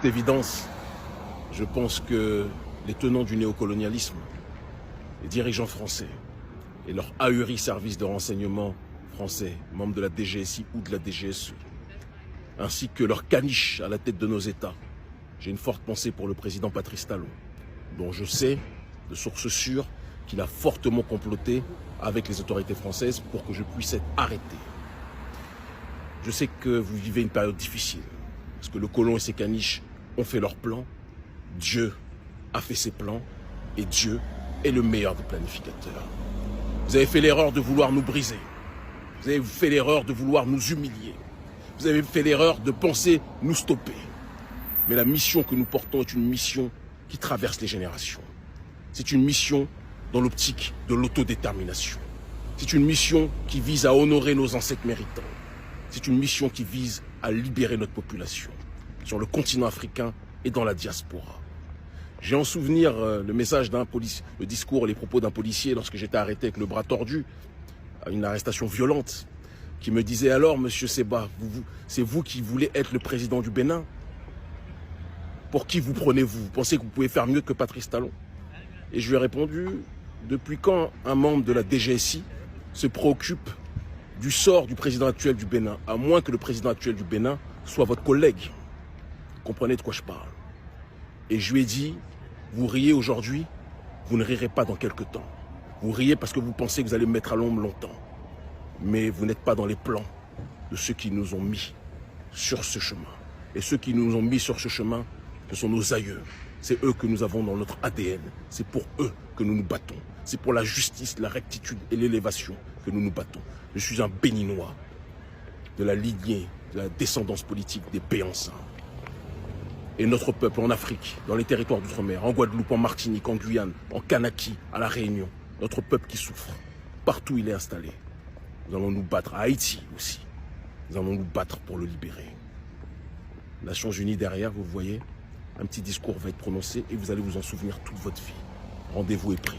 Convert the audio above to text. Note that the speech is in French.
évidence, je pense que les tenants du néocolonialisme, les dirigeants français et leurs ahuris services de renseignement français, membres de la DGSI ou de la DGSE, ainsi que leurs caniches à la tête de nos États, j'ai une forte pensée pour le président Patrice Talon, dont je sais, de sources sûres, qu'il a fortement comploté avec les autorités françaises pour que je puisse être arrêté. Je sais que vous vivez une période difficile, parce que le colon et ses caniches ont fait leurs plans, Dieu a fait ses plans, et Dieu est le meilleur des planificateurs. Vous avez fait l'erreur de vouloir nous briser, vous avez fait l'erreur de vouloir nous humilier, vous avez fait l'erreur de penser nous stopper. Mais la mission que nous portons est une mission qui traverse les générations. C'est une mission dans l'optique de l'autodétermination. C'est une mission qui vise à honorer nos ancêtres méritants. C'est une mission qui vise à libérer notre population sur le continent africain et dans la diaspora. J'ai en souvenir le message d'un policier, le discours et les propos d'un policier lorsque j'étais arrêté avec le bras tordu, à une arrestation violente, qui me disait: alors, monsieur Seba, c'est vous qui voulez être le président du Bénin? Pour qui vous prenez-vous? Vous pensez que vous pouvez faire mieux que Patrice Talon? Et je lui ai répondu: depuis quand un membre de la DGSI se préoccupe du sort du président actuel du Bénin, à moins que le président actuel du Bénin soit votre collègue? Vous comprenez de quoi je parle? Et je lui ai dit: vous riez aujourd'hui, vous ne rirez pas dans quelques temps. Vous riez parce que vous pensez que vous allez me mettre à l'ombre longtemps. Mais vous n'êtes pas dans les plans de ceux qui nous ont mis sur ce chemin. Et ceux qui nous ont mis sur ce chemin, ce sont nos aïeux. C'est eux que nous avons dans notre ADN. C'est pour eux que nous nous battons. C'est pour la justice, la rectitude et l'élévation que nous nous battons. Je suis un Béninois de la lignée, de la descendance politique des Béansins. Et notre peuple en Afrique, dans les territoires d'outre-mer, en Guadeloupe, en Martinique, en Guyane, en Kanaki, à La Réunion, notre peuple qui souffre, partout où il est installé. Nous allons nous battre, à Haïti aussi. Nous allons nous battre pour le libérer. Nations Unies derrière, vous voyez, un petit discours va être prononcé et vous allez vous en souvenir toute votre vie. Rendez-vous est pris.